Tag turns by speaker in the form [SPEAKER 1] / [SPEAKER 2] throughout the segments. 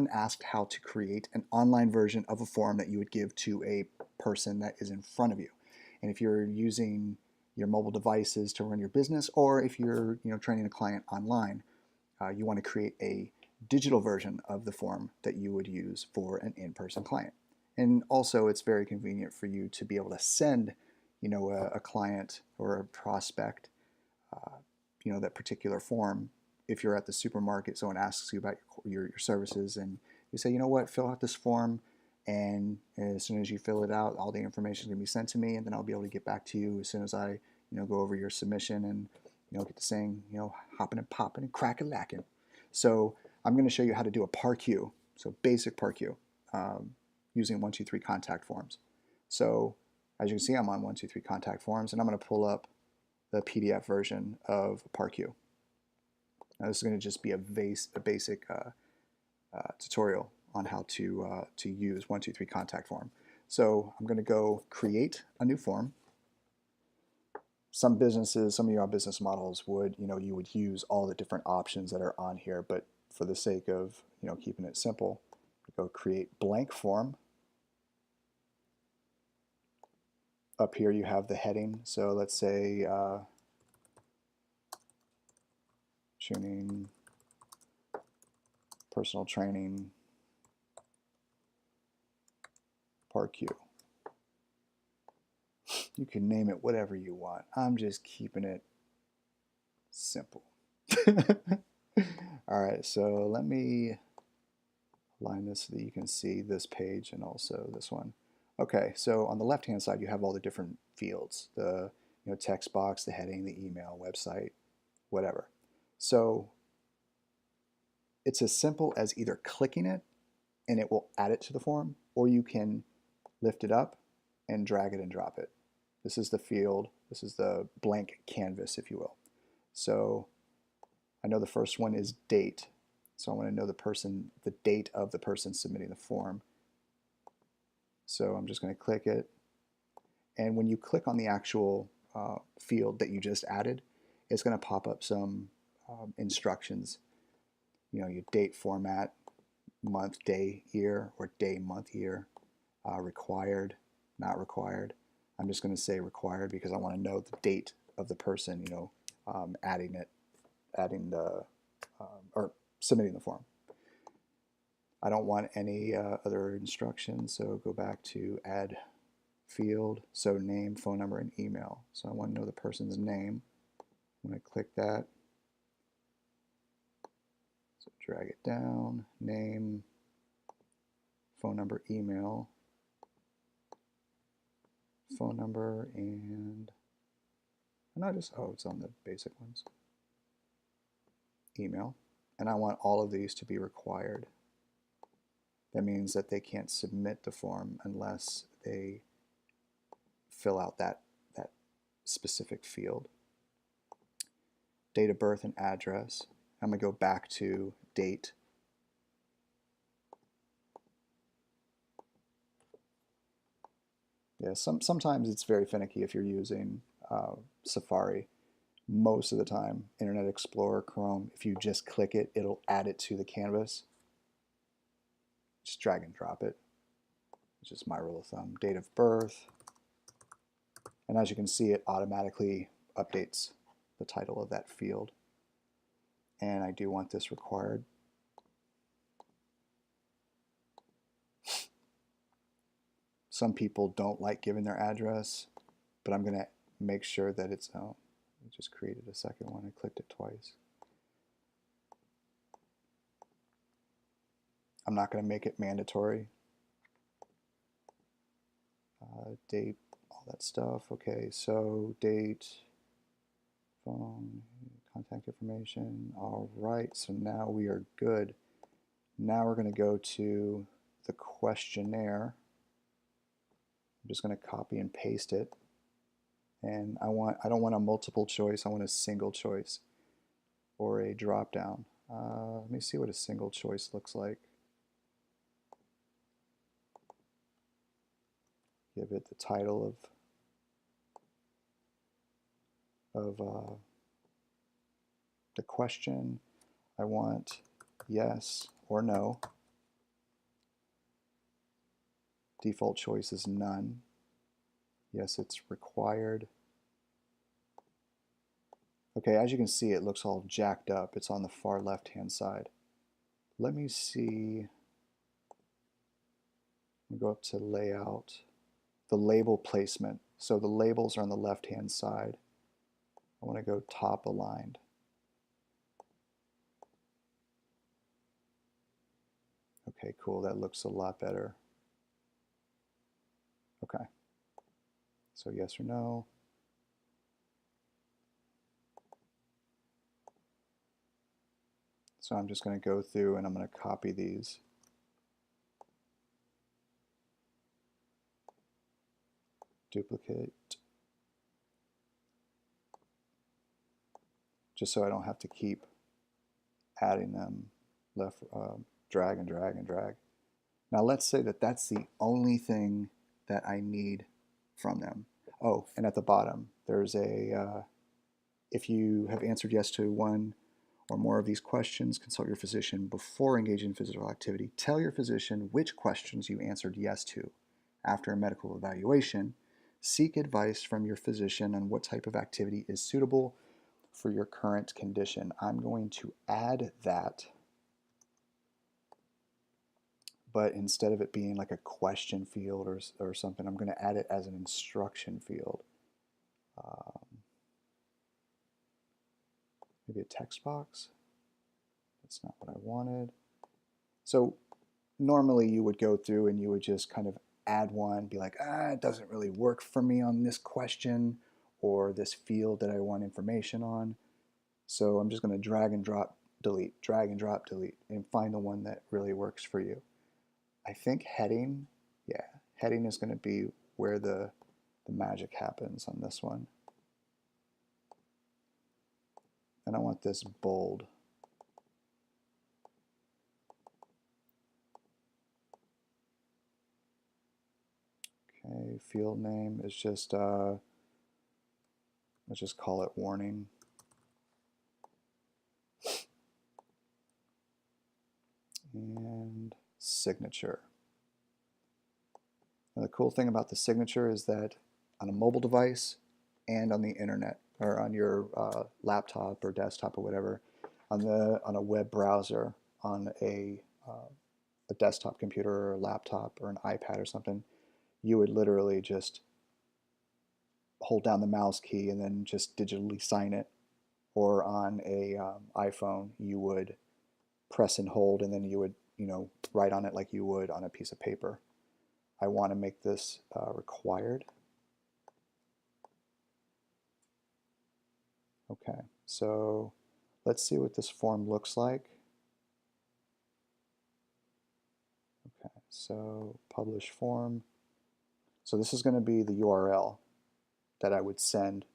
[SPEAKER 1] someone asked how to create an online version of a form that you would give to a person that is in front of you. And if you're using your mobile devices to run your business, or if you're training a client online, you want to create a digital version of the form that you would use for an in-person client. And also, it's very convenient for you to be able to send, a client or a prospect, that particular form. If you're at the supermarket, someone asks you about your services, and you say, you know what, fill out this form, and as soon as you fill it out, all the information is going to be sent to me, and then I'll be able to get back to you as soon as I, go over your submission and, get to saying, hopping and popping and crack-a-lacking. So I'm going to show you how to do a PAR-Q, so basic PAR-Q, using 123ContactForms. So as you can see, I'm on 123ContactForms, and I'm going to pull up the PDF version of PAR-Q. Now this is going to just be a basic tutorial on how to use 123ContactForm. So I'm going to go create a new form. Some businesses, some of your business models would, you would use all the different options that are on here, but for the sake of, keeping it simple, go create blank form. Up here you have the heading. So let's say tuning, personal training, PAR-Q. You can name it whatever you want. I'm just keeping it simple. All right, so let me align this so that you can see this page and also this one. Okay, so on the left-hand side, you have all the different fields, the text box, the heading, the email, website, whatever. So it's as simple as either clicking it and it will add it to the form, or you can lift it up and drag it and drop it. This is the field, this is the blank canvas, if you will. So I know the first one is date. So I want to know the date of the person submitting the form. So I'm just going to click it. And when you click on the actual field that you just added, it's going to pop up some instructions. Your date format, month, day, year, or day, month, year, required, not required. I'm just going to say required because I want to know the date of the person, or submitting the form. I don't want any other instructions, so go back to add field, so name, phone number, and email. So I want to know the person's name. I'm going to click that. So drag it down, name, phone number, email, phone number, and not just, it's on the basic ones. Email. And I want all of these to be required. That means that they can't submit the form unless they fill out that specific field. Date of birth and address. I'm going to go back to date. Yeah, sometimes it's very finicky if you're using Safari. Most of the time, Internet Explorer, Chrome, if you just click it, it'll add it to the canvas. Just drag and drop it. It's just my rule of thumb. Date of birth. And as you can see, it automatically updates the title of that field. And I do want this required. Some people don't like giving their address, but I'm going to make sure that it's, I just created a second one. I clicked it twice. I'm not going to make it mandatory. Date, all that stuff. Okay, so date, phone, contact information. All right, so now we are good. Now we're going to go to the questionnaire. I'm just going to copy and paste it. And I don't want a multiple choice, I want a single choice or a drop down. Let me see what a single choice looks like. Give it the title of the question. I want yes or no. Default choice is none. Yes, it's required. Okay, as you can see, it looks all jacked up. It's on the far left-hand side. Let me see. I'll go up to layout, the label placement. So the labels are on the left-hand side. I want to go top aligned. Okay, cool. That looks a lot better. Okay. So yes or no. So I'm just going to go through and I'm going to copy these. Duplicate. Just so I don't have to keep adding them. Left, drag and drag and drag. Now let's say that that's the only thing that I need from them. Oh, and at the bottom, there's a, if you have answered yes to one or more of these questions, consult your physician before engaging in physical activity. Tell your physician which questions you answered yes to. After a medical evaluation, seek advice from your physician on what type of activity is suitable for your current condition. I'm going to add that, but instead of it being like a question field or something, I'm going to add it as an instruction field. Maybe a text box. That's not what I wanted. So normally you would go through and you would just kind of add one, be like, it doesn't really work for me on this question or this field that I want information on. So I'm just going to drag and drop, delete, drag and drop, delete, and find the one that really works for you. I think heading, yeah, heading is going to be where the magic happens on this one. And I want this bold. Okay, field name is just, let's just call it warning. And signature. Now the cool thing about the signature is that on a mobile device and on the internet, or on your laptop or desktop or whatever, on a web browser, on a desktop computer or a laptop or an iPad or something, you would literally just hold down the mouse key and then just digitally sign it. Or on a iPhone, you would press and hold and then you would, write on it like you would on a piece of paper. I want to make this required. Okay, so let's see what this form looks like. Okay, so publish form. So this is going to be the URL that I would send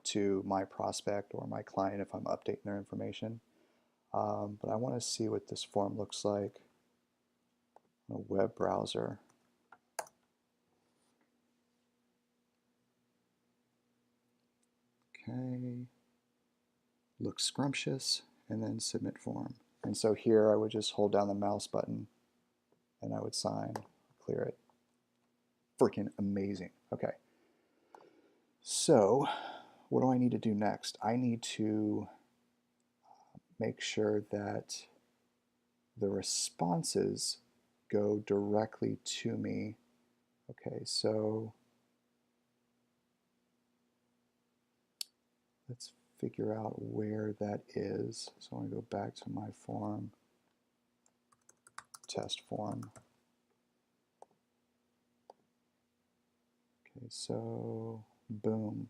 [SPEAKER 1] to my prospect or my client if I'm updating their information. But I want to see what this form looks like on a web browser. Okay, looks scrumptious, and then submit form. And so here I would just hold down the mouse button and I would sign, clear it. Freaking amazing. Okay. So what do I need to do next? I need to make sure that the responses go directly to me. Okay, so let's figure out where that is. So I'm going to go back to my form, test form. Okay, so boom.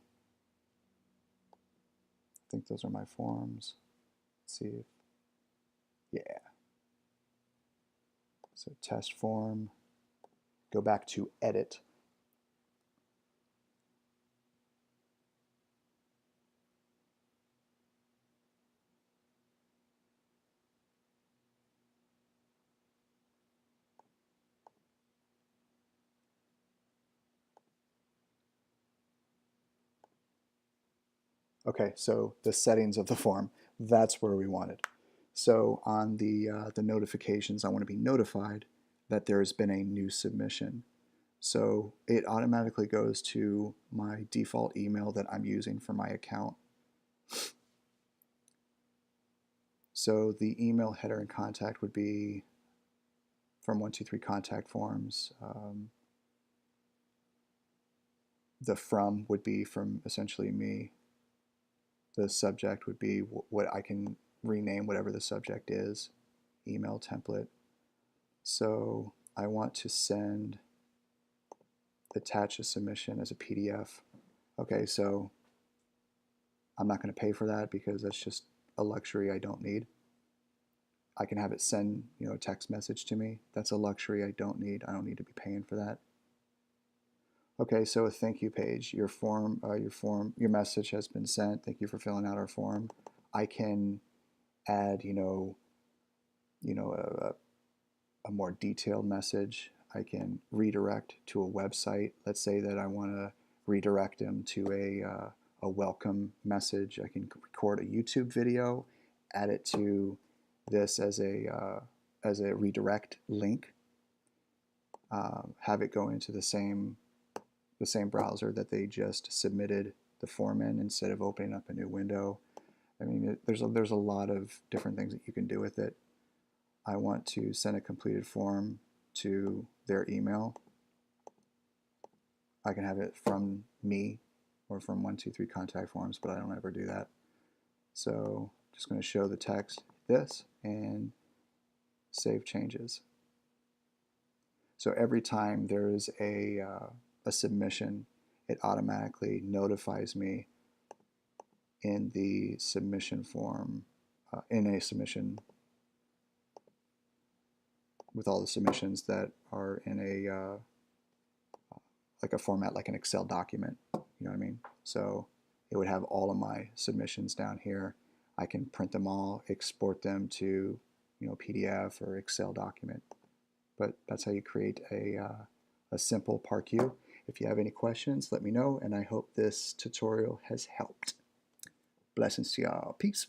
[SPEAKER 1] I think those are my forms. Let's see if, yeah. So test form, go back to edit. Okay, so the settings of the form, that's where we want it. So on the notifications, I want to be notified that there has been a new submission. So it automatically goes to my default email that I'm using for my account. So the email header and contact would be from 123ContactForms. The from would be from essentially me. The subject would be what I can rename whatever the subject is, email template. So I want to attach a submission as a PDF. Okay, so I'm not going to pay for that because that's just a luxury I don't need. I can have it send, a text message to me. That's a luxury I don't need. I don't need to be paying for that. Okay, so a thank you page. Your message has been sent. Thank you for filling out our form. I can add, a more detailed message. I can redirect to a website. Let's say that I want to redirect them to a welcome message. I can record a YouTube video, add it to this as a redirect link, have it go into the same browser that they just submitted the form in instead of opening up a new window. I mean, there's a lot of different things that you can do with it. I want to send a completed form to their email. I can have it from me or from 123ContactForms, but I don't ever do that. So I'm just going to show the text, this, and save changes. So every time there is a submission, it automatically notifies me in the submission form, in a submission with all the submissions that are in a like a format like an Excel document. You know what I mean? So it would have all of my submissions down here. I can print them all, export them to PDF or Excel document. But that's how you create a simple PAR-Q. If you have any questions, let me know, and I hope this tutorial has helped. Blessings to y'all. Peace.